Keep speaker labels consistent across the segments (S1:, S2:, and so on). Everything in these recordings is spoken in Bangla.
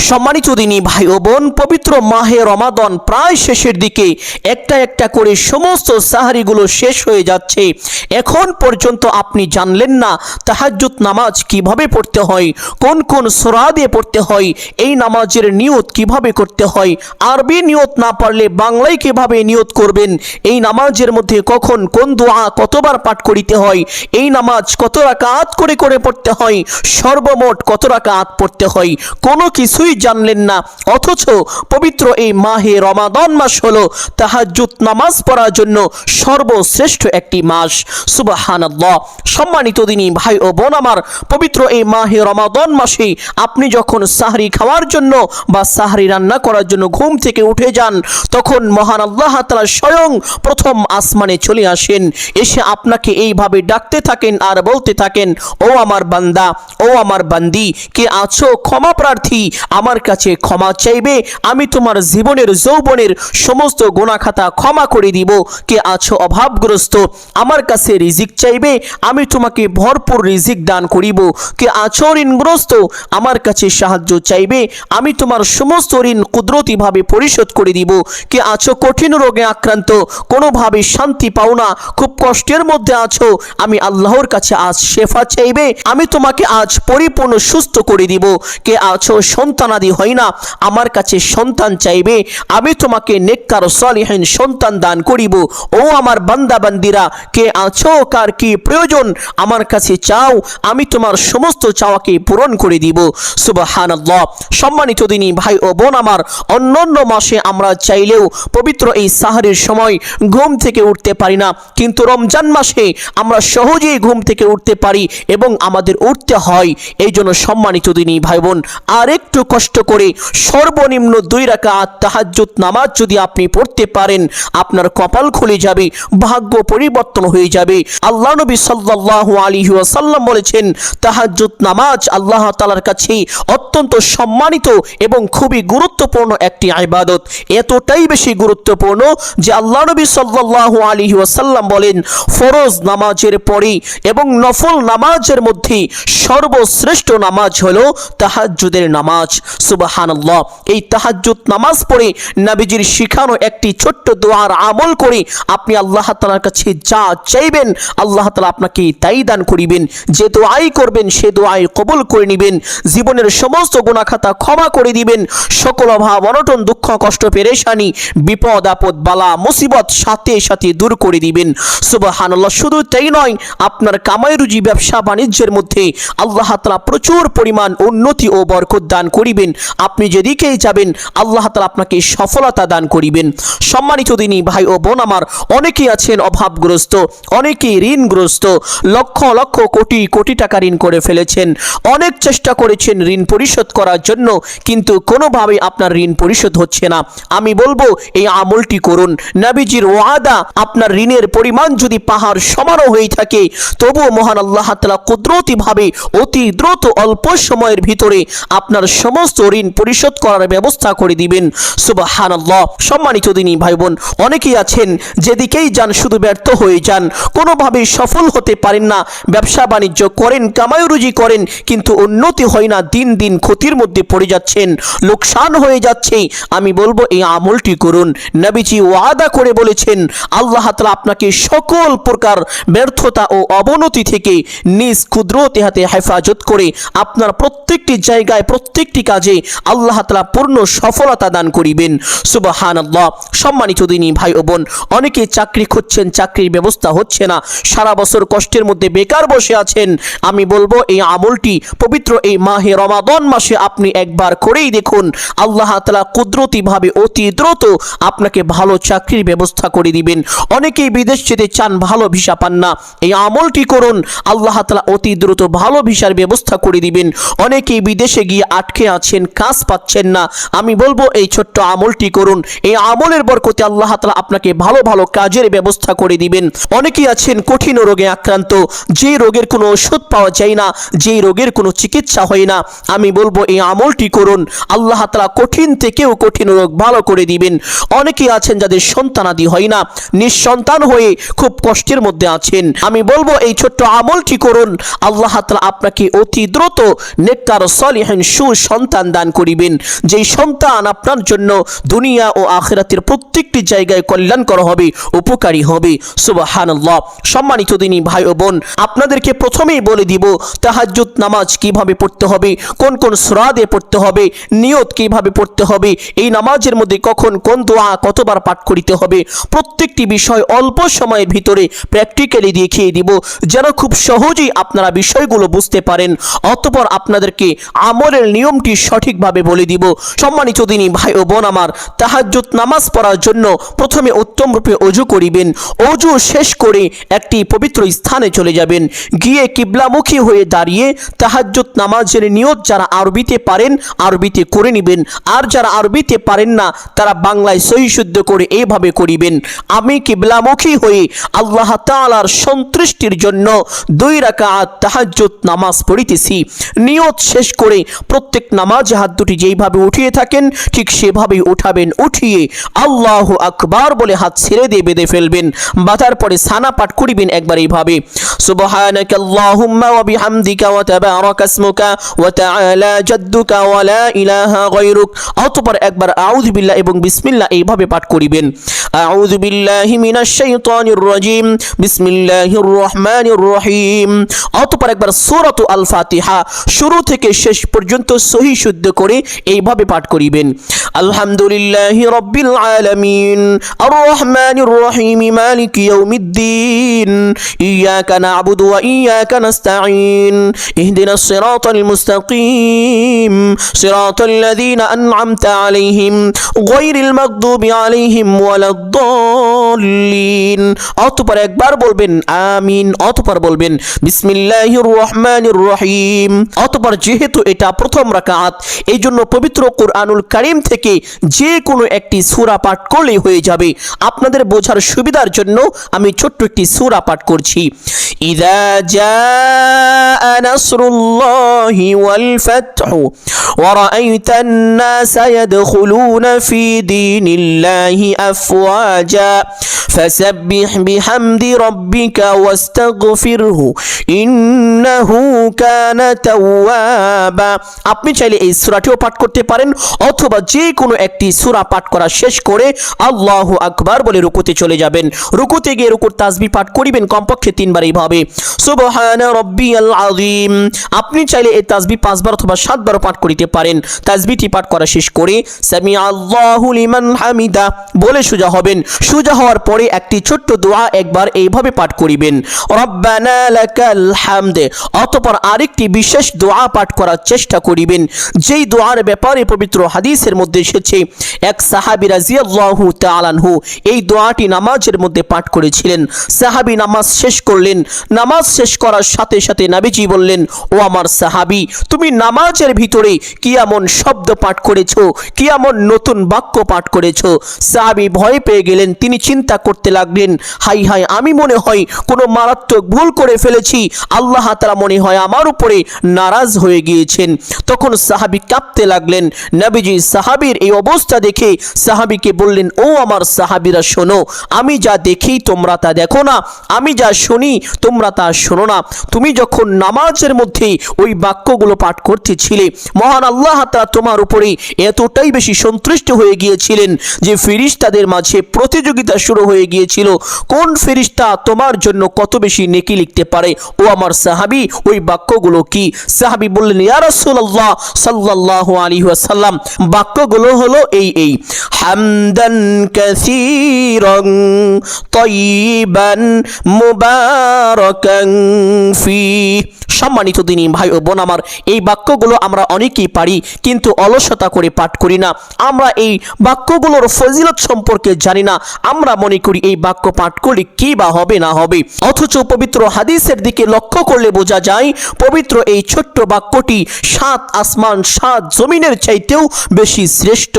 S1: সম্মানিত দিনী ভাই ও বোন, পবিত্র মাহে রমাদান প্রায় শেষের দিকে। একটা একটা করে সমস্ত সাহারিগুলো শেষ হয়ে যাচ্ছে। এখন পর্যন্ত আপনি জানলেন না তাহাজ্জুদ নামাজ কিভাবে পড়তে হয়, কোন কোন সূরা দিয়ে পড়তে হয়, এই নামাজের নিয়ত কিভাবে করতে হয়, আরবি নিয়ত না পারলে বাংলায় কিভাবে নিয়ত করবেন, এই নামাজের মধ্যে কখন কোন দোয়া কতবার পাঠ করিতে হয়, এই নামাজ কত রাকাত করে করে পড়তে হয়, সর্বমোট কত রাকাত পড়তে হয়, কোনো কিছুই জানলেন না। অথচ পবিত্র এই মাহে রমাদান মাস হলো তাহাজ্জুদ নামাজ পড়ার জন্য সর্বশ্রেষ্ঠ একটি মাস। সুবহানাল্লাহ। সম্মানিত দিনী ভাই ও বোন আমার, পবিত্র এই মাহে রমাদান মাসে আপনি যখন সাহরি খাওয়ার জন্য বা সাহরি রান্না করার জন্য ঘুম থেকে উঠে যান, তখন মহান আল্লাহ তাআলা স্বয়ং প্রথম আসমানে চলে আসেন, এসে আপনাকে এইভাবে ডাকতে থাকেন আর বলতে থাকেন, ও আমার বান্দা, ও আমার বান্দি, কে আছো ক্ষমা প্রার্থী, আমার কাছে ক্ষমা চাইবে, আমি তোমার জীবনের যৌবনের সমস্ত গুনাহ খাতা ক্ষমা করে দিব। কে আছো অভাবগ্রস্ত, আমার কাছে রিজিক চাইবে, আমি তোমাকে ভরপুর রিজিক দান করিব। কে আছো ঋণগ্রস্ত, আমার কাছে সাহায্য চাইবে, আমি তোমার সমস্ত ঋণ কুদরতিভাবে পরিশোধ করে দিব। কে আছো কঠিন রোগে আক্রান্ত, কোনোভাবে শান্তি পাও না, খুব কষ্টের মধ্যে আছো, আমি আল্লাহর কাছে আজ শেফা চাইবে, আমি তোমাকে আজ পরিপূর্ণ সুস্থ করে দিব। কে আছো সন্তানাদি হয় না, আমার কাছে সন্তান চাইবে, আমি তোমাকে নেককার সালিহিন সন্তান দান করিব। ও আমার বান্দা বান্দিরা, কে আছো কার কি প্রয়োজন, আমার কাছে চাও, আমি তোমার সমস্ত চাওয়াকে পূরণ করে দিব। সুবহানাল্লাহ। সম্মানিত দিনী ভাই ও বোন আমার, অন্যান্য মাসে আমরা চাইলেও পবিত্র এই সাহরির সময় ঘুম থেকে উঠতে পারি না, কিন্তু রমজান মাসে আমরা সহজেই ঘুম থেকে উঠতে পারি এবং আমাদের উঠতে হয়। এই জন্য সম্মানিত দিনী ভাই বোন, আর একটু কষ্ট করে সর্বনিম্ন 2 রাকাত তাহাজ্জুদ নামাজ যদি আপনি পড়তে পারেন, আপনার কপাল খুলে যাবে, ভাগ্য পরিবর্তন হয়ে যাবে। আল্লাহ নবী সাল্লাল্লাহু আলাইহি ওয়াসাল্লাম বলেছেন, তাহাজ্জুদ নামাজ আল্লাহ তাআলার কাছে অত্যন্ত সম্মানিত এবং খুবই গুরুত্বপূর্ণ একটি ইবাদত। এতটাই বেশি গুরুত্বপূর্ণ যে আল্লাহ নবী সাল্লাল্লাহু আলাইহি ওয়াসাল্লাম বলেন, ফরজ নামাজের পরে এবং নফল নামাজের মধ্যে সর্বশ্রেষ্ঠ নামাজ হলো তাহাজ্জুদের নামাজ। সুবহানাল্লাহ। এই তাহাজ্জুদ নামাজ পড়ে নবীজির শিখানো একটি ছোট্ট দোয়ার আমল করে আপনি আল্লাহ তাআলার কাছে যা চাইবেন, আল্লাহ তাআলা আপনাকে তাই দান করিবেন। যে দোয়াই করবেন সে দোয়াই কবুল করে নেবেন, জীবনের সমস্ত গুনাহ খাতা ক্ষমা করে দিবেন, সকল অভাব অনটন দুঃখ কষ্ট পেরেশানি বিপদ আপদ বালা মুসিবত সাথে সাথে দূর করে দিবেন। সুবহানাল্লাহ। শুধু তাই নয়, আপনার কামাই রুজি ব্যবসা বাণিজ্যের মধ্যে আল্লাহ তাআলা প্রচুর পরিমাণ উন্নতি ও বরকত দান করিবেন। আপনি যেদিকেই যাবেন আল্লাহ তাআলা আপনাকে সফলতা দান করিবেন। সম্মানিত দিনী ভাই ও বোন আমার, অনেকেই আছেন অভাবগ্রস্ত, অনেকেই ঋণগ্রস্ত, লক্ষ লক্ষ কোটি কোটি টাকা ঋণ করে ফেলেছেন, অনেক চেষ্টা করেছেন ঋণ পরিশোধ করার জন্য, কিন্তু কোনোভাবেই আপনার ঋণ পরিশোধ হচ্ছে না। আমি বলবো এই আমলটি করুন। নবীজির ওয়াদা, আপনার ঋণের পরিমাণ যদি পাহাড় সমানও হয়ে থাকে, তবুও মহান আল্লাহ তাআলা কুদরতিভাবে অতি দ্রুত অল্প সময়ের ভিতরে আপনার সমস্ত ঋণ পরিশোধ করার ব্যবস্থা করে দিবেন। সুবহানাল্লাহ। সম্মানিত দিনী ভাই বোন, অনেকেই আছেন যেদিকেই যান শুধু ব্যর্থ হয়ে যান, কোনোভাবেই সফল হতে পারেন না, ব্যবসা বাণিজ্য করেন, কামাই রুজি করেন, কিন্তু উন্নতি হয় না, দিন দিন ক্ষতির মধ্যে পড়ে যাচ্ছেন, লোকসান হয়ে যাচ্ছে। আমি বলবো এই আমলটি করুন। নবীজি ওয়াদা করে বলেছেন, আল্লাহ তাআলা আপনাকে সকল প্রকার ব্যর্থতা ও অবনতি থেকে নিজ কুদরতি হাতে হেফাজত করে আপনার প্রত্যেকটি জায়গায় প্রত্যেকটি কাজে আল্লাহ তাআলা পূর্ণ সফলতা দান করিবেন। সুবহানাল্লাহ। সম্মানিত দিনী ভাই ও বোন, অনেকে চাকরি খুঁজছেন, চাকরির ব্যবস্থা হচ্ছে না, সারা বছর কষ্টের মধ্যে বেকার বসে আছেন। আমি বলবো এই আমলটি পবিত্র এই মাহে রমাদান মাসে আপনি একবার করেই দেখুন, আল্লাহ তাআলা কুদরতিভাবে অতি দ্রুত আপনাকে ভালো চাকরির ব্যবস্থা করে দিবেন। অনেকেই বিদেশ যেতে চান, ভালো ভিসা পান না, এই আমলটি করুন, আল্লাহ তাআলা অতি দ্রুত ভালো ভিসার ব্যবস্থা করে দিবেন। অনেকেই বিদেশে গিয়ে আটকে আছেন, কাজ পাচ্ছেন না, আমি বলবো এই ছোট্ট আমলটি করুন, এই আমলের বরকতে আল্লাহ তাআলা আপনাকে ভালো ভালো কাজের ব্যবস্থা করে দিবেন। অনেকেই আছেন কঠিন রোগে আক্রান্ত, যে রোগের কোনো ওষুধ পাওয়া যায় না, যে রোগের কোনো চিকিৎসা হয় না, আমি বলবো এই আমলটি করুন, আল্লাহ তাআলা কঠিন থেকেও কঠিন রোগ ভালো করে দিবেন। অনেকেই আছেন যাদের সন্তানাদি হয় না, নিঃসন্তান হয়ে খুব কষ্টের মধ্যে আছেন, আমি বলবো এই ছোট্ট আমলটি করুন, আল্লাহ তাআলা আপনাকে অতি দ্রুত নেককার সালিহিন সুসন্তান সন্তান দান করিবেন, যেই সন্তান আপনার জন্য দুনিয়া ও আখিরাতের প্রত্যেকটি জায়গায় কল্যাণকর হবে, উপকারী হবে। সুবহানাল্লাহ। সম্মানিত দিনী ভাই ও বোন, আপনাদেরকে প্রথমেই বলে দিব তাহাজ্জুদ নামাজ কিভাবে পড়তে হবে, কোন কোন সূরা দিয়ে পড়তে হবে, নিয়ত কিভাবে পড়তে হবে, এই নামাজের মধ্যে কখন কোন দোয়া কতবার পাঠ করিতে হবে, প্রত্যেকটি বিষয় অল্প সময়ের ভিতরে প্র্যাকটিক্যালি দেখিয়ে দিব, যেন খুব সহজেই আপনারা বিষয়গুলো বুঝতে পারেন। অতঃপর আপনাদেরকে আমলের নিয়মটি সঠিকভাবে বলে দিব। সম্মানিত দিনী ভাই ও বোন আমার, তাহাজ্জুদ নামাজ পড়ার জন্য প্রথমে উত্তম রূপে ওযু করিবেন। ওযু শেষ করে একটি পবিত্র স্থানে চলে যাবেন, গিয়ে কিবলামুখী হয়ে দাঁড়িয়ে তাহাজ্জুদ নামাজের নিয়ত যারা আরবিতে পারেন আরবিতে করে নেবেন, আর যারা আরবিতে পারেন না তারা বাংলায় সহি শুদ্ধ করে এইভাবে করিবেন: আমি কিবলামুখী হয়ে আল্লাহ তাআলার সন্তুষ্টির জন্য 2 রাকাত তাহাজ্জুদ নামাজ পড়িতেছি। নিয়ত শেষ করে প্রত্যেক নামাজে হাত দুটি যেইভাবে উঠিয়ে থাকেন ঠিক সেভাবেই উঠাবেন। উঠিয়ে আল্লাহু আকবার বলে হাত ছেড়ে দিয়ে বেঁধে ফেলবেন। বাঁধার পরে সানা পাঠ করিবেন একবার এইভাবে: সুবহানাকাল্লাহুম্মা ওয়া বিহামদিকা ওয়া তাবারাকা ইসমুকা ওয়া তাআলা জাদ্দুকা ওয়া লা ইলাহা গায়রুক। অতঃপর একবার আউযু বিল্লাহ এবং বিসমিল্লাহ এইভাবে পাঠ করিবেন: আউযু বিল্লাহি মিনাশ শাইতানির রাজিম, বিসমিল্লাহির রহমানির রহিম। অতঃপর একবার সূরাতুল আল ফাতিহা শুরু থেকে শেষ পর্যন্ত সহি শুদ্ধ করে এইভাবে পাঠ করিবেন: আলহামদুলিল্লাহি রাব্বিল আলামিন, আর রহমানির রহিম, মালিকি ইয়াউমিদ্দিন, ইয়াকা না'বুদু ওয়া ইয়াকা নাস্তাঈন, ইহদিনাস সিরাতাল মুস্তাকিম, সিরাতাল্লাযীনা আন'আমতা আলাইহিম, গায়রিল মাগদুবি আলাইহিম ওয়ালাদ-দাল্লিন। অতঃপর একবার বলবেন আমিন। অতঃপর বলবেন বিসমিল্লাহির রহমানির রহিম। অতঃপর যেহেতু এটা প্রথম রাকাত, এই জন্য পবিত্র কুরআনুল কারীম থেকে যে কোনো একটি সূরা পাঠ করলেই হয়ে যাবে। আপনাদের বোঝার সুবিধার জন্য আমি ছোট্ট একটি সূরা পাঠ করছি: ইযা জাআ নাসরুল্লাহি ওয়াল ফাতহু ওয়া রাআইতান নাসা ইয়াদখুলুনা ফি দীনিল্লাহি আফওয়াজা ফাসাব্বিহ বিহামদি রাব্বিকা ওয়াস্তাগফিরহু ইন্নাহু কানা তাওয়াবা। আপনি চাইলে এই সূরাটিও পাঠ করতে পারেন, অথবা যে কোনো একটি সূরা পাঠ করা শেষ করে আল্লাহু আকবার বলে রুকুতে চলে যাবেন। রুকুতে গিয়ে রুকুর তাসবিহ পাঠ করিবেন কমপক্ষে 3 বার এইভাবে: সুবহানা রাব্বিয়াল আযীম। আপনি চাইলে এই তাসবিহ 5 বার অথবা 7 বার পাঠ করিতে পারেন। তাসবিহটি পাঠ করা শেষ করে সামি আল্লাহু লিমান হামিদা বলে সোজা হবেন। সোজা হওয়ার পরে একটি ছোট্ট দোয়া একবার এইভাবে পাঠ করিবেন: রব্বানা লাকাল হামদ। অতঃপর আরেকটি বিশেষ দোয়া পাঠ করার চেষ্টা করিবেন, যেই দোয়ার ব্যাপারে পবিত্র হাদিসের মধ্যে এসেছে এক সাহাবী রাদিয়াল্লাহু তাআলা আনহু এই দোয়াটি নামাজের মধ্যে পাঠ করেছিলেন। সাহাবী নামাজ শেষ করলেন। নামাজ শেষ করার সাথে সাথে নবীজি বললেন, ও আমার সাহাবী, তুমি নামাজের ভিতরে কি এমন শব্দ পাঠ করেছো, কি এমন নতুন বাক্য পাঠ করেছো? সাহাবী ভয় পেয়ে গেলেন। তিনি চিন্তা করতে লাগলেন, হাই হাই, আমি মনে হয় কোনো মারাত্মক ভুল করে ফেলেছি, আল্লাহ তাআলা মনে হয় আমার উপরে নারাজ হয়ে গিয়েছেন। তখন সাহাবী কাঁপতে লাগলেন। নবীজি সাহাবীর এই অবস্থা দেখে সাহাবীকে বললেন, ও আমার সাহাবীরা শোনো, আমি যা দেখি তোমরা তা দেখো না, আমি যা শুনি তোমরা তা শোনো না। তুমি যখন নামাজের মধ্যে ওই বাক্যগুলো পাঠ করতেছিলে, মহান আল্লাহ তাআলা তোমার উপরে এতটাই বেশি সন্তুষ্ট হয়ে গিয়েছিলেন যে ফেরেশতাদের মাঝে প্রতিযোগিতা শুরু হয়ে গিয়েছিল, কোন ফেরেশতা তোমার জন্য কত বেশি নেকি লিখতে পারে। ও আমার সাহাবী, ওই বাক্যগুলো কি? সাহাবী বললেন, ইয়া রাসূলুল্লাহ সাল্লাল্লাহু আলাইহি ওয়াসাল্লাম, বাক্যগুলো হলো এই: হামদান কাসীরান তাইয়িবান মুবারাকান ফি। সম্মানিত দিনী ভাই ও বোন আমার, এই বাক্যগুলো আমরা অনেকেই পারি, কিন্তু অলসতা করে পাঠ করি না। আমরা এই বাক্যগুলোর ফজিলত সম্পর্কে জানি না। আমরা মনে করি এই বাক্য পাঠ করলে কি বা হবে না হবে, অথচ পবিত্র হাদিসের দিকে লক্ষ্য করলে বোঝা যায় পবিত্র এই ছোট্ট বাক্যটি 7 আসমান 7 জমিনের চাইতেও বেশি শ্রেষ্ঠ।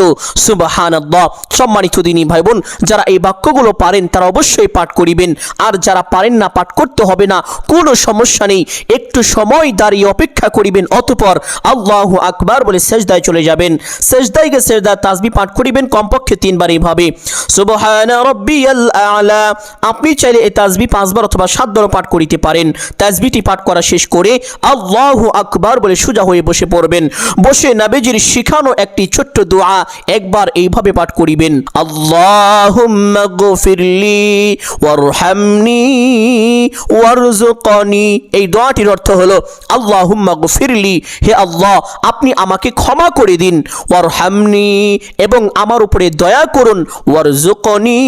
S1: সুবহানাল্লাহ। সম্মানিত দিনী ভাই বোন, যারা এই বাক্যগুলো পারেন তারা অবশ্যই পাঠ করিবেন, আর যারা পারেন না পাঠ করতে হবে না, কোনো সমস্যা নেই। একটু একটু সময় দাঁড়িয়ে অপেক্ষা করিবেন, অতঃপর আল্লাহু আকবার বলে সেজদায় চলে যাবেন। সেজদায় গিয়ে সেজদার তাসবিহ পাঠ করিবেন কমপক্ষে 3 বার এইভাবে সুবহানা রাব্বিয়াল আ'লা। আপনি চাইলে এই তাসবিহ 5 বার অথবা 7 বার পাঠ করিতে পারেন। তাসবিহটি পাঠ করা শেষ করে আল্লাহু আকবার বলে সোজা হয়ে বসে পড়বেন। বসে নবীজির শিখানো একটি ছোট্ট দোয়া একবার এইভাবে পাঠ করিবেন, আল্লাহুম্মা গফিরলি ওয়ারহামনি ওয়ারযুকনি। এই দোয়াটির অর্থ হলো আল্লাহুম্মা গফিরলি, হে আল্লাহ আপনি আমাকে ক্ষমা করে দিন, ওয়ারহামনি এবং আমার উপরে দয়া করুন, ওয়ারযুকনি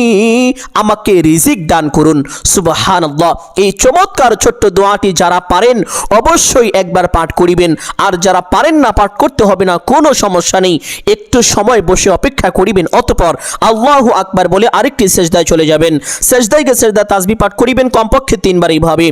S1: আমাকে রিজিক দান করুন। সুবহানাল্লাহ। এই চমৎকার ছোট্ট দোয়াটি যারা পারেন অবশ্যই একবার পাঠ করিবেন, আর যারা পারেন না পাঠ করতে হবে না, কোনো সমস্যা নেই। একটু সময় বসে অপেক্ষা করিবেন, অতঃপর আল্লাহু আকবার বলে আরেকটি সেজদায় চলে যাবেন। সেজদায় গিয়ে সেজদা তাসবিহ পাঠ করিবেন কমপক্ষে 3 বার এইভাবে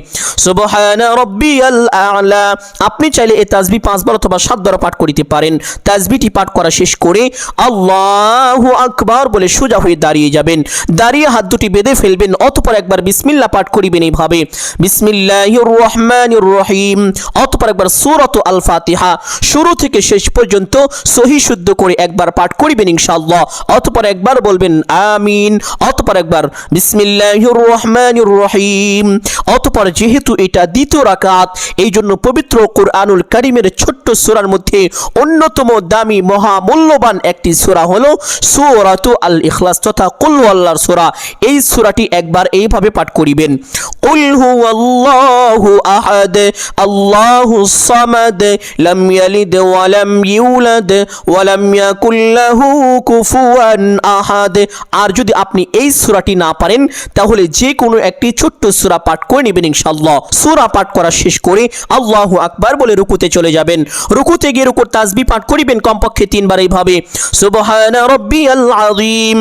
S1: সুবহানা রাব্বিয়াল আ'লা। আপনি চাইলে এই তাসবিহ 5 বার অথবা 7 বার পাঠ করিতে পারেন। তাসবিহটি পাঠ করা শেষ করে আল্লাহু আকবার বলে সোজা হয়ে দাঁড়িয়ে যাবেন। দাঁড়িয়ে হাত দুটি বেঁধে ফেলবেন, অতঃপর একবার বিসমিল্লাহ পাঠ করিবেন এইভাবে বিসমিল্লাহির রহমানির রহিম। অতঃপর একবার সূরাত আল ফাতিহা শুরু থেকে শেষ পর্যন্ত সহি শুদ্ধ করে একবার পাঠ করিবেন ইনশাআল্লাহ। অতঃপর একবার বলবেন আমিন। অতঃপর একবার বিসমিল্লাহির রহমানির রহিম। অতঃপর যেহেতু এটা দ্বিতীয় রাকাত, এই জন্য পবিত্র কুরআনুল কারীমের ছোট্ট সূরার মধ্যে অন্যতম দামি মহামূল্যবান একটি সূরা হলো সূরাতু আল ইখলাস তথা কুল ওয়াল্লাহর সূরা। এই সূরাটি একবার এইভাবে পাঠ করিবেন, কুল হুয়াল্লাহু আহাদ আল্লাহুস সামাদ লাম ইয়ালিদ ওয়া লাম ইউলাদ ওয়া লাম ইয়াকুল লাহু কুফুয়ান আহাদ। আর যদি আপনি এই সূরাটি না পারেন তাহলে যে কোনো একটি ছোট্ট সূরা পাঠ করে নেবেন ইনশাআল্লাহ। সূরা পাঠ করা শেষ করে আল্লাহু আকবার বলে রুকুতে চলে যাবেন। রুকুতে গিয়ে রুকুর তাসবিহ পাঠ করিবেন কমপক্ষে 3 বার এইভাবে সুবহানা রাব্বিয়াল আযীম।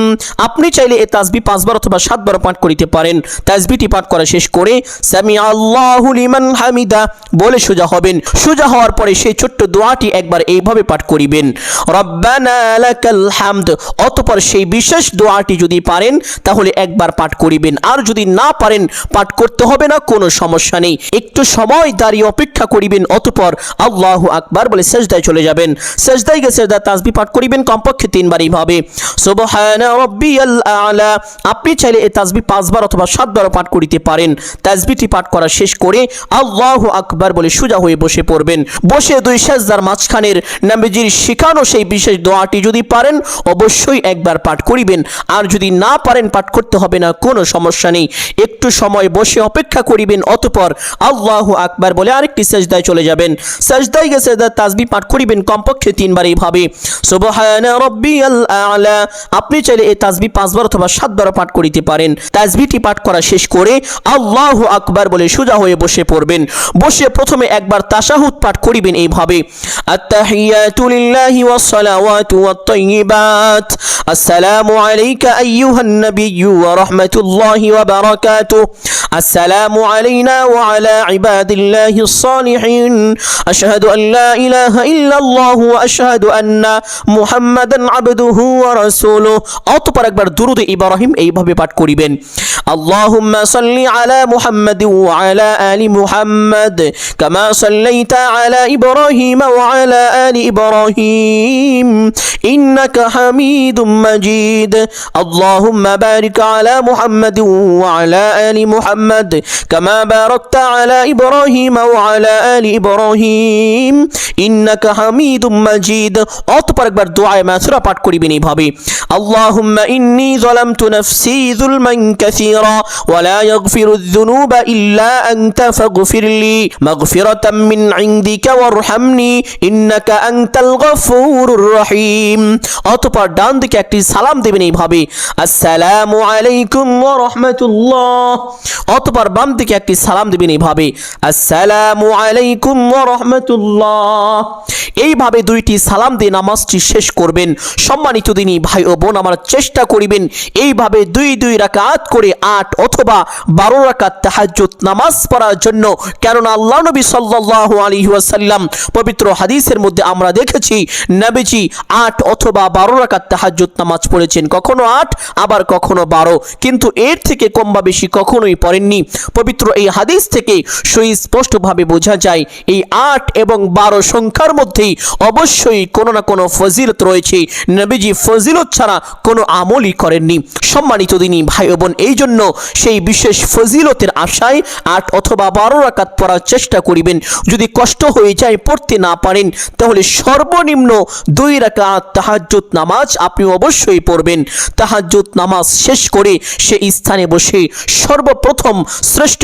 S1: আপনি চাইলে এই তাসবিহ 5 বার অথবা 7 বার পাঠ করিতে পারেন। তাসবিহটি পাঠ করা শেষ করে সামি আল্লাহু লিমান হামিদা বলে সোজা হবেন। সোজা হওয়ার পরে সেই ছোট্ট দোয়াটি একবার এইভাবে পাঠ করিবেন, রব্বানা লাকাল হামদ। অতঃপর সেই বিশেষ দোয়াটি যদি পারেন তাহলে একবার পাঠ করিবেন, আর যদি না পারেন পাঠ করতে হবে না, কোনো সমস্যা নেই। একটু সময় দাঁড়িয়ে অপেক্ষা করিবেন, অতঃপর আল্লাহু আকবার বলে সেজদায় চলে যাবেন। সেজদায় গিয়ে সেজদা তাসবিহ পাঠ করিবেন কমপক্ষে 3 বার এইভাবে সুবহানা রাব্বিয়াল আ'লা। আপনি চাইলে এই তাসবিহ 5 বার অথবা 7 বার পাঠ করিতে পারেন। তাসবিহটি পাঠ করা শেষ করে আল্লাহু আকবার বলে সোজা হয়ে বসে পড়বেন। বসে দুই সেজদার মাঝখানের নবীজির শিখানো সেই বিশেষ দোয়াটি যদি পারেন অবশ্যই একবার পাঠ করিবেন, আর যদি না পারেন পাঠ করতে হবে না, কোনো সমস্যা নেই। একটু সময় বসে অপেক্ষা করিবেন, অতঃপর আল্লাহু আকবার বলে আরেকটি সেজদায় চলে যাবেন। সেজদায় গিয়ে সেজদার তাসবিহ পাঠ করিবেন কমপক্ষে 3 বার এইভাবে সুবহানা রাব্বিয়াল আ'লা। আপনি চাইলে এই তাসবিহ 5 বার অথবা 7 বার পাঠ করিতে পারেন। তাসবিহটি পাঠ করা শেষ করে আল্লাহু আকবার বলে সোজা হয়ে বসে পড়বেন। বসে প্রথমে একবার তাশাহুদ পাঠ করিবেন এইভাবে আত-তাহিয়াতু লিল্লাহি ওয়াস সালাওয়াতু ওয়াত তাইয়্যিবাত আসসালামু আলাইকা আইয়ুহান নাবিয়্যু ওয়া রাহমাতুল্লাহি ওয়া বারাকাতুহু আসসালামু আলাইনা ওয়া আলা ইবাদিল্লাহিস সালিহিন আশহাদু আল লা ইলাহা ইল্লাল্লাহু ওয়া আশহাদু আন্না মুহাম্মাদান আবদুহু ওয়া রাসূলুহু। অতঃপর একবার দুরূদ ইব্রাহিম এইভাবে পাঠ করিবেন, আল্লাহুম্মা সাল্লি আলা মুহাম্মাদিন ওয়া আলা আলি মুহাম্মাদ কামা সাল্লাইতা আলা ইব্রাহিম ওয়া আলা আলি ইব্রাহিম ইন্নাকা হামিদুম মাজিদ। আল্লাহুম্মা বারিক আলা মুহাম্মাদিন ওয়া আলা আলি মুহাম্মাদ কামা বারাকতা আলা ইব্রাহিম ওয়া আলা আলি ইব্রাহিম ইন্নাকা হামিদুম মাজিদ। অতঃপর একবার দোয়ায়ে মাসুরা পাঠ করিবেন এইভাবে, আল্লাহুম্মা ইন্নী যালামতু নাফসি যুলমান কাসীরা ওয়া লা ইয়াগফিরুয যুনুবা ইল্লা আনতা ফাগফিরলি মাগফিরাতাম মিন ইনদিকা ওয়ারহামনি ইন্নাকা আনতাল গফুরুর রহিম। অতঃপর ডান দিকে একটি সালাম দেবেন এইভাবে, আসসালামু আলাইকুম ওয়া রাহমাতুল্লাহ। অতঃপর বাম দিকে একটি সালাম দেবেন এইভাবে, আসসালামু আলাইকুম ওয়া রাহমাতুল্লাহ। এইভাবে দুইটি সালাম দিয়ে নামাজটি শেষ করবেন। সম্মানিত দিনী ভাই ও বোন, আমার চেষ্টা করিবেন এইভাবে 2 রাকাত করে 8 অথবা 12 রাকাত তাহাজ্জুদ নামাজ পড়ার জন্য, কেননা আল্লাহ নবী সাল্লাল্লাহু আলাইহি ওয়াসাল্লাম পবিত্র হাদিসের মধ্যে আমরা দেখেছি নবীজি 8 অথবা 12 রাকাত তাহাজ্জুদ নামাজ পড়েছেন, কখনো 8 আবার কখনো 12, কিন্তু এর থেকে কম বা বেশি কখনোই পড়েননি। পবিত্র এই হাদিস থেকে সুস্পষ্ট সুস্পষ্টভাবে বোঝা যায় এই 8 এবং 12 সংখ্যার মধ্যেই অবশ্যই কোনো না কোনো ফজিলত রয়েছে। নবীজি ফজিলত ছাড়া কোনো আমলই করেননি। সম্মানিত দিনী ভাই বোন, এই জন্য সেই বিশেষ ফজিলতের আশায় 8 অথবা 12 রাকাত পড়ার চেষ্টা করিবেন। যদি কষ্ট হয়ে যায়, পড়তে না পারেন, তাহলে সর্বনিম্ন 2 রাকাত তাহাজ্জুদ নামাজ আপনি অবশ্যই পড়বেন। তাহাজ্জুদ নামাজ শেষ করে সে স্থানে বসে সর্বপ্রথম শ্রেষ্ঠ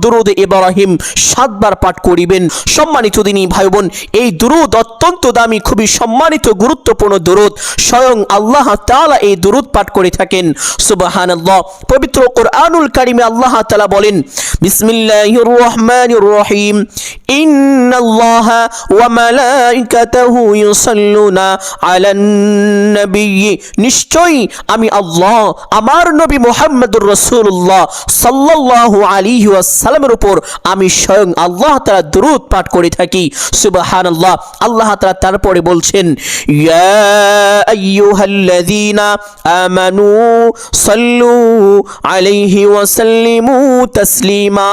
S1: দুরূদ ইব্রাহিম 7 বার পাঠ করিবেন। সম্মানিত দিনী ভাই বোন, এই দুরূদ অত্যন্ত দামি, খুবই সম্মানিত, গুরুত্বপূর্ণ দুরূদ। স্বয়ং আল্লাহ তাআলা এই দুরূদ পাঠ করে থাকেন। সুবহানাল্লাহ। পবিত্র কোরআনুল কারীমে আল্লাহ তাআলা বলেন, বিসমিল্লাহির রহমানির রহিম, ইন্নাল্লাহা ওয়া মালাইকাতাহু ইউসাল্লুনা আলান নবী, নিশ্চয়ই আমি আল্লাহ আমার নবী মুহাম্মদুর রাসূলুল্লাহ সাল্লাল্লাহু আলাইহি ওয়াসাল্লামের উপর আমি স্বয়ং আল্লাহ তাআলা দুরূদ পাঠ করে থাকি। সুবহানাল্লাহ। আল্লাহ তাআলা তারপরে বলছেন, ইয়া আইয়ুহাল্লাযীনা আমানু সাল্লু আলাইহি ওয়া সাল্লিমু তাসলিমা,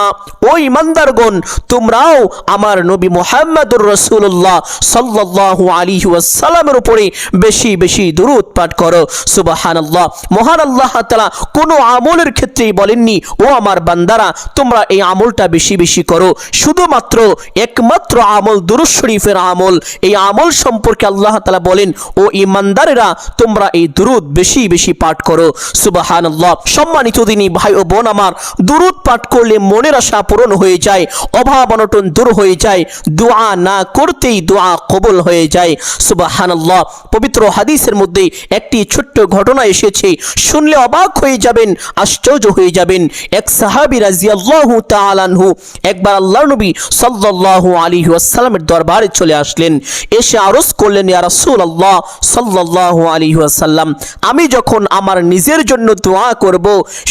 S1: ও ঈমানদারগণ, তোমরাও আমার নবী মুহাম্মদুর রাসূলুল্লাহ সাল্লাল্লাহু আলাইহি ওয়াসাল্লামের উপরে বেশি বেশি দুরূদ পাঠ করো। সুবহানাল্লাহ। মহান আল্লাহ তাআলা কোনো আমলের ক্ষেত্রেই বলেননি, ও আমার বান্দারা তোমরা এই আমলটা বেশি বেশি করো। শুধুমাত্র একমাত্র আমল দুরূদ শরীফের আমল। এই আমল সম্পর্কে আল্লাহ তাআলা বলেন, ও ঈমানদারেরা তোমরা এই দুরূদ বেশি বেশি পাঠ করো। সুবহানাল্লাহ। সম্মানিত দিনী ভাই ও বোন আমার, দুরূদ পাঠ করলে মনের আশা পূরণ হয়ে যায়, অভাব অনটন দূর হয়ে যায়, দোয়া না করতেই দোয়া কবুল হয়ে যায়। সুবহানাল্লাহ। পবিত্র হাদিসের মধ্যে একটি ছোট্ট ঘটনা এসেছে, শুনলে অবাক হয়ে যাবেন, আশ্চর্য হয়ে যাবেন। এক সাহাবী রাদিয়াল্লাহু তাআলা আনহু একবার আল্লাহর নবী সাল্লাল্লাহু আলাইহি ওয়াসাল্লামের দরবারে চলে আসলেন। এসে আরজ করলেন, ইয়া রাসূলুল্লাহ সাল্লাল্লাহু আলাইহি ওয়াসাল্লাম, আমি যখন আমার নিজের জন্য দোয়া করব,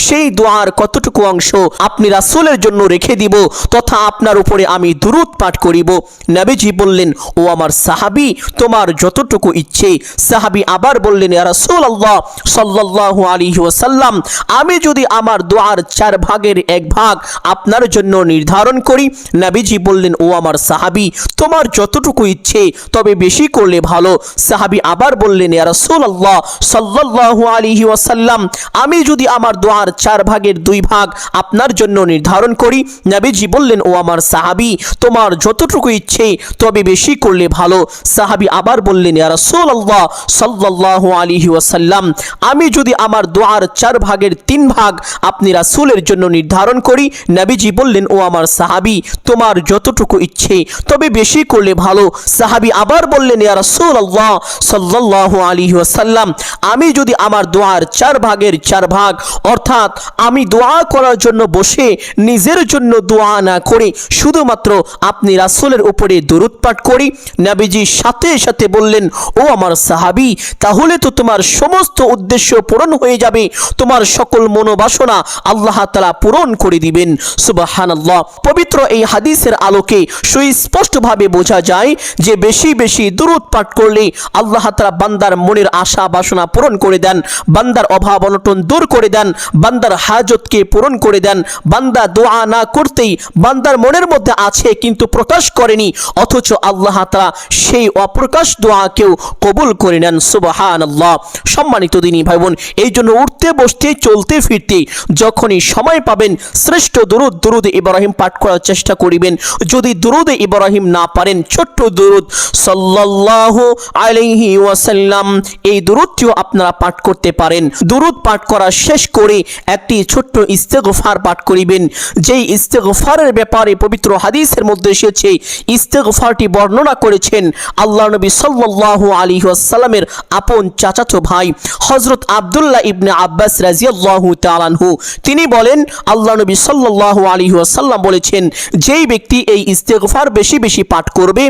S1: সেই দোয়ার কতটুকু অংশ আপনি রাসূলের জন্য রেখে দিব তথা আপনার উপরে আমি দুরূদ পাঠ করিব? নবীজি বললেন, ও আমার সাহাবী, তোমার যতটুকু ইচ্ছে। সাহাবী আবার বললেন, ইয়া রাসূলুল্লাহ সাল্লাল্লাহু আলাইহি ওয়াসাল্লাম, আমি যদি আমার দোয়ার 4 ভাগের 1 ভাগ আপনার জন্য নির্ধারণ করি? নবীজি বললেন, ও আমার সাহাবী, তোমার যতটুকু ইচ্ছে, তবে বেশি করলে ভালো। সাহাবী আবার বললেন, ইয়া রাসূলুল্লাহ সাল্লাল্লাহু আলাইহি ওয়াসাল্লাম, আমি যদি আমার দোয়ার 4 ভাগের 2 ভাগ আপনার জন্য নির্ধারণ করি? নবীজি বললেন, ও আমার সাহাবী, তোমার যতটুকু ইচ্ছে, তবে বেশি করলে ভালো। সাহাবী আবার বললেন, ইয়া রাসূলুল্লাহ সাল্লাল্লাহু আলাইহি ওয়াসাল্লাম, আমি যদি আমার দোয়ার 4 ভাগের 3 ভাগ আপনি রাসূলের জন্য নির্ধারণ করি? নবীজি বললেন, ও আমার সাহাবী, তোমার যতটুকু ইচ্ছে, তবে বেশি করলে ভালো। সাহাবী আবার বললেন, ইয়া রাসূলুল্লাহ সাল্লাল্লাহু আলাইহি ওয়াসাল্লাম, আমি যদি আমার দোয়ার 4 ভাগের 4 ভাগ, অর্থাৎ আমি দোয়া করার জন্য বসে নিজের জন্য দোয়া না করে শুধুমাত্র আপনি রাসূলের উপরে দুরূদ পাঠ করি? নবীজি সাথে সাথে বললেন, ও আমার সাহাবী, তাহলে তো তোমার সমস্ত উদ্দেশ্য পূরণ হয়ে যাবে, তোমার সকল মনোবাসনা আল্লাহ তাআলা পূরণ করে দিবেন। সুবহানাল্লাহ। পবিত্র এই হাদিসের আলোকে সুস্পষ্টভাবে বোঝা যায় যে বেশি বেশি দুরূদ পাঠ করলে আল্লাহ তাআলা বান্দার মনের আশা বাসনা পূরণ করে দেন, বান্দার অভাব অনটন দূর করে দেন, বান্দার হাজতকে পূরণ করে দেন। বান্দা দোয়া না করতেই বান্দার মনের মধ্যে আছে কিন্তু প্রকাশ করেনি, অথচ আল্লাহ তাআলা সেই অপ্রকাশ দোয়াকেও কবুল করে নেন। সুবহানাল্লাহ। সম্মানিত দিনী ভাই বোন, এই জন্য উঠতে বসতে চলতে ফিরতে যখনই সময় পাবেন শ্রেষ্ঠ দুরূদ ইব্রাহিম পাঠ করার চেষ্টা করিবেন। যদি দুরূদ ইব্রাহিম না পারেন, ছোট্ট দুরূদ সাল্লাল্লাহু আলাইহি ওয়াসাল্লাম, এই দুরূদটিও আপনারা পাঠ করতে পারেন। দুরূদ পাঠ করা শেষ করে একটি ছোট্ট ইস্তেগফার পাঠ করিবেন, যেই ইস্তেগফারের ব্যাপারে পবিত্র হাদিসের মধ্যে এসেছে। ইস্তেগফারটি বর্ণনা করেছেন আল্লাহর নবী সাল্লাল্লাহু আলাইহি ওয়াসাল্লামের আপন চাচাতো ভাই হযরত আব্দুল্লাহ ইবনে আব্বাস রাদিয়াল্লাহু তাআলা আনহু। তিনি বলেন, আল্লাহর নবী সাল্লাল্লাহু আলাইহি ওয়াসাল্লাম বলেছেন, যেই ব্যক্তি এই ইস্তেগফার বেশি বেশি পাঠ করবে,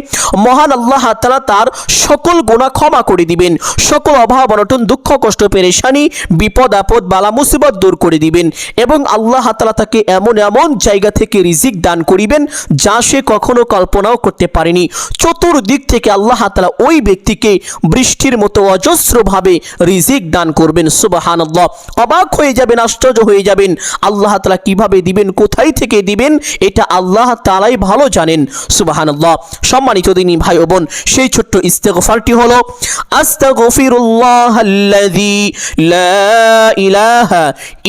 S1: মহান আল্লাহ তাআলা তার সকল গুনাহ ক্ষমা করে দিবেন, সকল অভাব অনটন দুঃখ কষ্ট পেরেশানি বিপদ আপদ বালা মুসিবত দূর করে দিবেন, এবং আল্লাহ তাআলা তাকে এমন এমন জায়গা থেকে রিজিক দান করিবেন যা সে কখনো কল্পনাও করতে পারেনি। চতুর্দিক থেকে আল্লাহ তাআলা ওই ব্যক্তিকে বৃষ্টির মতো অজস্রভাবে রিজিক দান করবেন। সুবহানাল্লাহ। অবাক হয়ে যাবেন, আশ্চর্য হয়ে যাবেন, আল্লাহ তাআলা কিভাবে দিবেন, কোথায় থেকে দিবেন, এটা আল্লাহ আল্লাহ তাআলাই ভালো জানেন। সুবহানাল্লাহ। সম্মানিত দিনী ভাই ও বোন, সেই ছোট্ট ইস্তেগফারটি হলো আস্তাগফিরুল্লাহাল্লাযী লা ইলাহা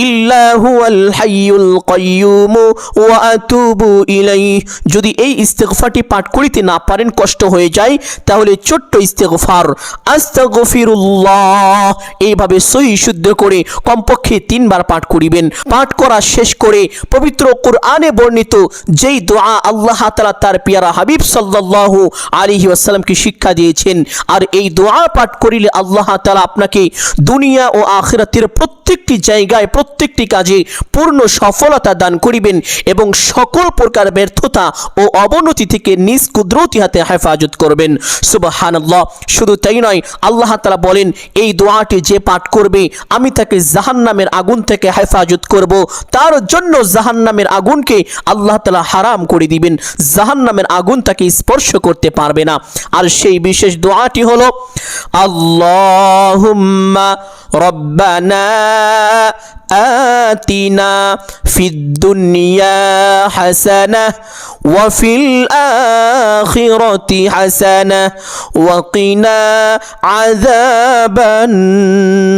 S1: ইল্লা হুয়াল হাইয়ুল কাইয়্যুম ওয়া আতুবু ইলাইহি। যদি এই ইস্তেগফারটি পাঠ করিতে না পারেন, কষ্ট হয়ে যায়, তাহলে ছোট্ট ইস্তেগফার আস্তাগফিরুল্লাহ এইভাবে সহি শুদ্ধ করে কমপক্ষে 3 বার পাঠ করিবেন। পাঠ করা শেষ করে পবিত্র কোরআনে বর্ণিত যেই দোয়া আল্লাহ তাআলা তার পিয়ারা হাবিব সাল্লাল্লাহু আলাইহি ওয়াসাল্লামকে শিক্ষা দিয়েছেন, আর এই দোয়া পাঠ করিলে আল্লাহ তাআলা আপনাকে দুনিয়া ও আখিরাতের প্রত্যেকটি জায়গায় প্রত্যেকটি কাজে পূর্ণ সফলতা দান করিবেন এবং সকল প্রকার ব্যর্থতা ও অবনতি থেকে নিজ কুদরতি হাতে হেফাজত করবেন। সুবহানাল্লাহ। শুধু তাই নয়, আল্লাহ তাআলা বলেন এই দোয়াটি যে পাঠ করবে আমি তাকে জাহান্নামের আগুন থেকে হেফাজত করব, তার জন্য জাহান্নামের আগুনকে আল্লাহ তাআলা হারাম করে দিবেন, জাহান্নামের আগুন তাকে স্পর্শ করতে পারবে না। আর সেই বিশেষ দোয়াটি হলো আল্লাহুম্মা রব্বানা আতিনা ফিদ দুনিয়া হাসানাহ ওয়া ফিল আখিরাতি হাসানাহ ওয়া কিনা আযাবান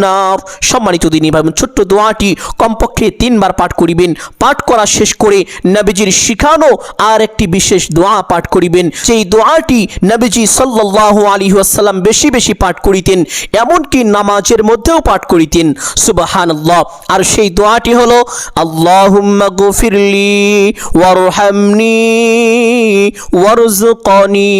S1: নার। সম্মানিত দিনী ভাই, ছোট্ট দোয়াটি কমপক্ষে 3 বার পাঠ করিবেন। পাঠ করা শেষ করে নবীজির শিখানো আর একটি বিশেষ দোয়া পাঠ করিবেন। সেই দোয়াটি নবীজি সাল্লাল্লাহু আলাইহি ওয়াসাল্লাম বেশি বেশি পাঠ করিতেন, এমনকি নামাজের মধ্যেও পাঠ করিতেন। সুবহানাল্লাহ। আর সেই দোয়াটি হলো আল্লাহুম্মা গফিরলি ওয়ারহামনি ওয়ারযুকনি।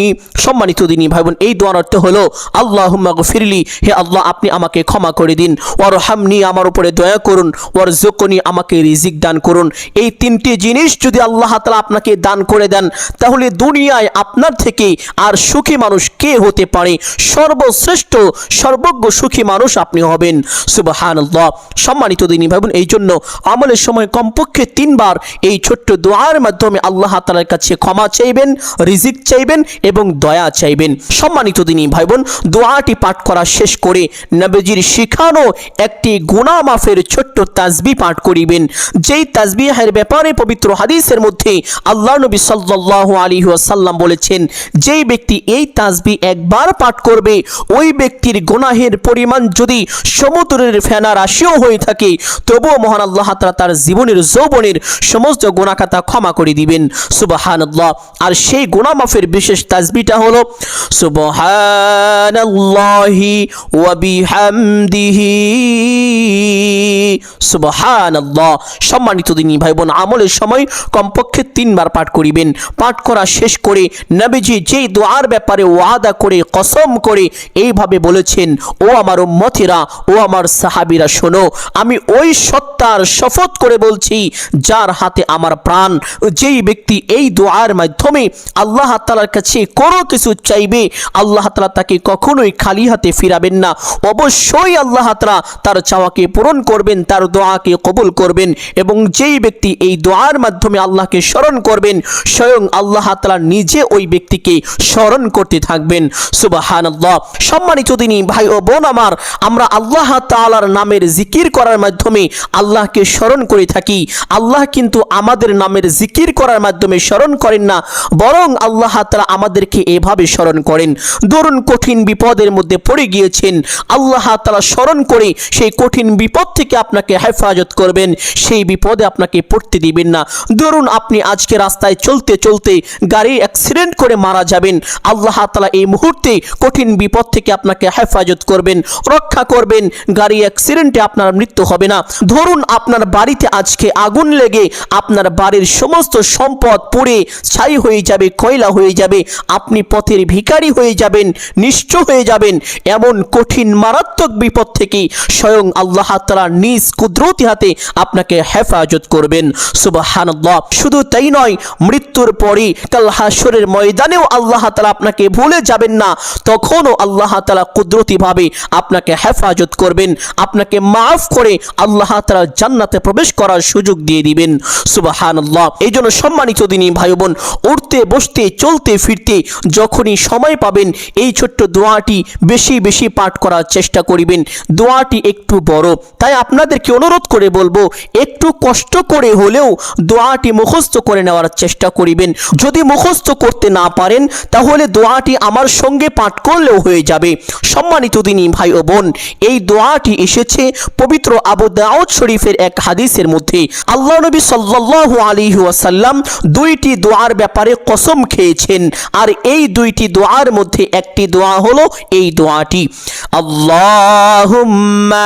S1: সম্মানিত দিনী ভাই বোন, এই দোয়ার অর্থ হলো আল্লাহুম্মা গফিরলি, হে আল্লাহ আপনি আমাকে ক্ষমা করে দিন, ওয়ারহামনি আমার উপরে দয়া করুন, ওয়ারযুকনি আমাকে রিজিক দান করুন। এই 3টি জিনিস যদি আল্লাহ তাআলা আপনাকে দান করে দেন, তাহলে দুনিয়ায় আপনার থেকে আর সুখী মানুষ কে হতে পারে? সর্বশ্রেষ্ঠ সর্বজ্ঞ সুখী মানুষ আপনি হবেন। সুবহানাল্লাহ। সম্মানিত দিনী ভাই বোন, এই জন্য আমলের সময় কমপক্ষে 3 বার এই ছোট্ট দোয়ার মাধ্যমে আল্লাহ তাআলার কাছে ক্ষমা চাইবেন, রিজিক চাইবেন এবং দয়া চাইবেন। সম্মানিত দিনী ভাই বোন, দোয়াটি পাঠ করা শেষ করে নবীজির শিখানো একটি গুনাহ মাফের ছোট্ট তাসবিহ পাঠ করিবেন। যেই তাসবিহের ব্যাপারে পবিত্র হাদিসের মধ্যে আল্লাহ নবী সাল্লাল্লাহু আলাইহি ওয়াসাল্লাম বলেছেন, যেই ব্যক্তি এই তাসবিহ একবার পাঠ করবে, ওই ব্যক্তির গুনাহের পরিমাণ যদি সমুদ্রের ফেনা রাশিও হয়ে থাকে, তবুও মহান আল্লাহ তাআলা তার জীবনের যৌবনের সমস্ত গুনাহ খাতা ক্ষমা করে দিবেন। সুবহানাল্লাহ। আর সেই গুনাহ মাফের বিশেষ তাসবিহটা হলো সুবহানাল্লাহি ওয়া বিহামদিহি। সুবহানাল্লাহ। সম্মানিত দিনী ভাই বোন, আমলের সময় কমপক্ষে 3 বার পাঠ করিবেন। পাঠ করা শেষ করে নবীজি যেই দোয়ার ব্যাপারে ওয়াদা করে কসম করে এইভাবে বলেছেন, ও আমার উম্মতিরা, ও আমার সাহাবীরা, শোনো, আমি ওই সত্তার শপথ করে বলছি যার হাতে আমার প্রাণ, যেই ব্যক্তি এই দোয়ার মাধ্যমে আল্লাহ তাআলার কাছে কোনো কিছু চাইবে, আল্লাহ তাআলা তাকে কখনোই খালি হাতে ফিরাবেন না। অবশ্যই আল্লাহ তাআলা তার চাওয়াকে পূরণ করবেন, তার দোয়াকে কবুল করবেন। এবং যেই ব্যক্তি এই দোয়ার মাধ্যমে আল্লাহকে স্মরণ করবেন, স্বয়ং আল্লাহ তাআলা নিজে ওই ব্যক্তিকে স্মরণ করতে থাকবেন। সুবহানাল্লাহ। সম্মানিত দিনী ভাই ও বোন আমার, আমরা আল্লাহ তাআলার নামের জিকির করার মাধ্যমে আল্লাহকে স্মরণ করে থাকি। আল্লাহ কিন্তু আমাদের নামের জিকির করার মাধ্যমে স্মরণ করেন না, বরং আল্লাহ তাআলা আমাদেরকে এভাবে স্মরণ করেন। ধরুন কঠিন বিপদের মধ্যে পড়ে গিয়েছেন, আল্লাহ তাআলা স্মরণ করে সেই কঠিন বিপদ থেকে আপনাকে হেফাজত করবেন, সেই বিপদে আপনাকে পড়তে দিবেন না। ধরুন আপনি আজকে রাস্তায় চলতে চলতে গাড়ি অ্যাক্সিডেন্ট করে মারা যাবেন, আল্লাহ তাআলা এই মুহূর্তে কঠিন বিপদ থেকে আপনাকে হেফাজত করবেন, রক্ষা করবেন, গাড়ি অ্যাক্সিডেন্টে আপনার মৃত্যু হবে না। ধরুন আপনার বাড়িতে আজকে আগুন লেগে আপনার বাড়ির সমস্ত সম্পদ পুড়ে ছাই হয়ে যাবে, কয়লা হয়ে যাবে, আপনি পথের ভিখারি হয়ে যাবেন, নিঃস্ব হয়ে যাবেন। এমন কঠিন মারাত্মক বিপদ থেকে স্বয়ং আল্লাহ তাআলা নিজ কুদরতি হাতে আপনাকে হেফাজত করবেন। সুবহানাল্লাহ। শুধু তাই নয়, মৃত্যুর পরে কাল হাসরের ময়দানেও আল্লাহ তাআলা আপনাকে ভুলে যাবেন না, তখনও আল্লাহ তাআলা কুদরতি ভাবে আপনাকে হেফাজত করবেন, আপনাকে মাফ করে আল্লাহ তাআলা জান্নাতে প্রবেশ করার সুযোগ দিয়ে দিবেন। সুবহানাল্লাহ। এই জন্য সম্মানিত দিনী ভাই বোন, উঠতে বসতে চলতে ফিরতে যখনই সময় পাবেন এই ছোট্ট দোয়াটি বেশি বেশি পাঠ করার চেষ্টা করিবেন। দোয়াটি একটু বড়, তাই আপনাদেরকে অনুরোধ করে বলবো একটু কষ্ট করে হলেও দোয়াটি মুখস্থ করে নেওয়ার চেষ্টা করিবেন। যদি মুখস্থ করতে না পারেন তাহলে দোয়াটি আমার সঙ্গে পাঠ করলেও হয়ে যাবে। সম্মানিত দিনী ভাই ও বোন, এই দোয়াটি এসেছে পবিত্র আবু দাউদ শরীফের এক হাদিসের মধ্যে। আল্লাহ নবী সাল্লাল্লাহু আলাইহি ওয়াসাল্লাম দুইটি দোয়ার ব্যাপারে কসম খেয়েছেন, আর এই দুইটি দোয়ার মধ্যে একটি দোয়া হলো এই দোয়াটি, আল্লাহুম্মা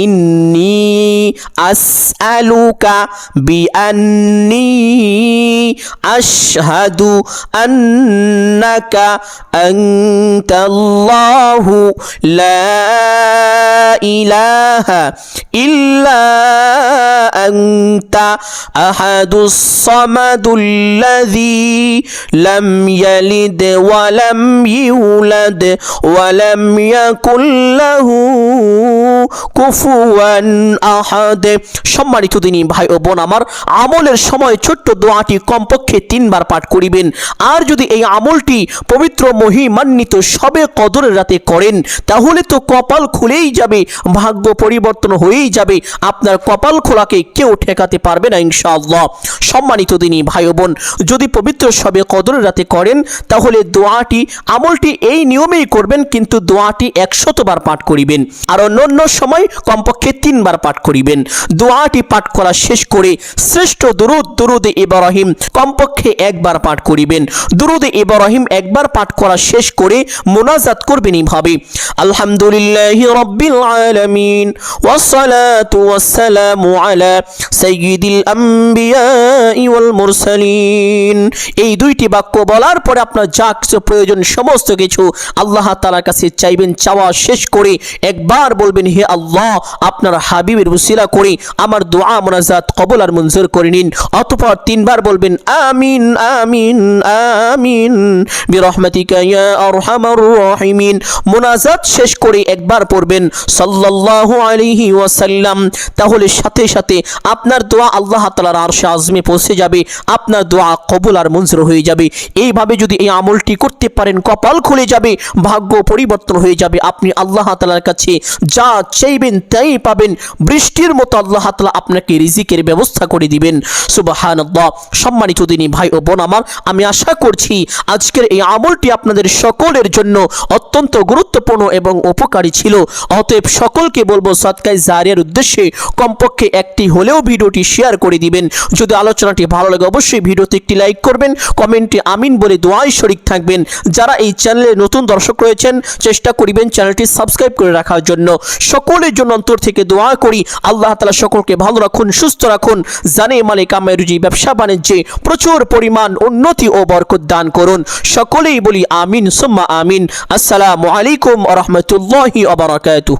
S1: ইন্নী আসআলুকা বিআন্নী আশহাদু আন্নাকা আনতাল্লাহু লা ইলাহা ইল্লা আনতা আহাদুস সামাদুল্লাযী লাম ইয়ালিদ ওয়া লাম ইউলাদ ওয়া লাম ইয়াকুল লাহু কুফুয়ান আহাদ। সম্মানিত দিনী ভাই ও বোন আমার, আমলের সময় ছোট্ট দোয়াটি কমপক্ষে 3 বার পাঠ করিবেন। আর যদি এই আমলটি পবিত্র মহিমান্বিত শবে কদরের রাতে করেন তাহলে তো কপাল খুলেই যাবে, ভাগ্য পরিবর্তন হয়েই যাবে। আপনার কপাল খোলাকে কেউ ঠেকাতে পারবে না ইনশাআল্লাহ। সম্মানিত দিনী ভাই ও বোন, যদি পবিত্র শবে কদরের রাতে করেন তাহলে দোয়াটি আমলটি এই নিয়মেই করবেন, কিন্তু দোয়াটি 100 বার পাঠ করিবেন। আর অন্য সময় কমপক্ষে 3 বার পাঠ করিবেন। দোয়াটি পাঠ করা শেষ করে শ্রেষ্ঠ দুরুদে ইব্রাহিম কমপক্ষে 1 বার পাঠ করিবেন। দুরুদে ইব্রাহিম 1 বার পাঠ করা শেষ করে মুনাজাত করবেন এইভাবে, আলহামদুলিল্লাহি রাব্বিল আলামিন ওয়াসসালাতু ওয়াসসালামু আলা সাইয়্যিদিল আম্বিয়া ওয়াল মুরসালিন। এই দুইটি বাক্য বলার পরে আপনার যা কিছু প্রয়োজন সমস্ত কিছু আল্লাহ তাআলার কাছে চাইবেন। চাওয়া শেষ করে একবার বলবেন, হে আল্লাহ, আপনার হাবিবের উসিলা করে আমার দোয়া মুনাজাত কবুল আর মঞ্জুর করে নিন। অতঃপর 3 বার বলবেন, আমিন আমিন আমিন বিরহমাতিকা ইয়া আরহামার রাহিমিন। মুনাজাত শেষ করে একবার পড়বেন সাল্লাল্লাহু আলাইহি ওয়াসাল্লাম। তাহলে সাথে সাথে আপনার দোয়া আল্লাহ তাআলার আরশে আযমে পৌঁছে যাবে, আপনার দোয়া কবুল আর মঞ্জুর হয়ে যাবে। এইভাবে যদি এই আমলটি করতে পারেন কপাল খুলে যাবে, ভাগ্য পরিবর্তন হয়ে যাবে। আপনি আল্লাহ তাআলার কাছে যা চাইবেন তাই পাবেন। বৃষ্টির মতো আল্লাহ তাআলা আপনাকে রিজিকের ব্যবস্থা করে দিবেন। সুবহানাল্লাহ। সম্মানিত দিনী ভাই ও বোন আমার, আমি আশা করছি আজকের এই আমলটি আপনাদের সকলের জন্য অত্যন্ত গুরুত্বপূর্ণ এবং উপকারী ছিল। অতএব সকলকে বলবো সদকায়ে জারিয়ার উদ্দেশ্যে কমপক্ষে একটি হলেও ভিডিওটি শেয়ার করে দিবেন। যদি আলোচনাটি ভালো লাগে অবশ্যই ভিডিওতে একটি লাইক করবেন, কমেন্টে আমিন বলে দোয়ায় শরীক থাকবেন। যারা এই চ্যানেলে নতুন দর্শক রয়েছেন চেষ্টা করিবেন চ্যানেলটি সাবস্ক্রাইব করে রাখার জন্য। সকলের জন্য অন্তর থেকে দোয়া করি আল্লাহ তাআলা সকলকে ভালো রাখুন, সুস্থ রাখুন, জানে মালে কামে রুজি ব্যবসা বাণিজ্যে প্রচুর পরিমাণ উন্নতি ও বরকত দান করুন। সকলেই বলি আমিন সুম্মা আমিন। আসসালামু আলাইকুম ওয়া রাহমাতুল্লাহি ওয়া বারাকাতুহু।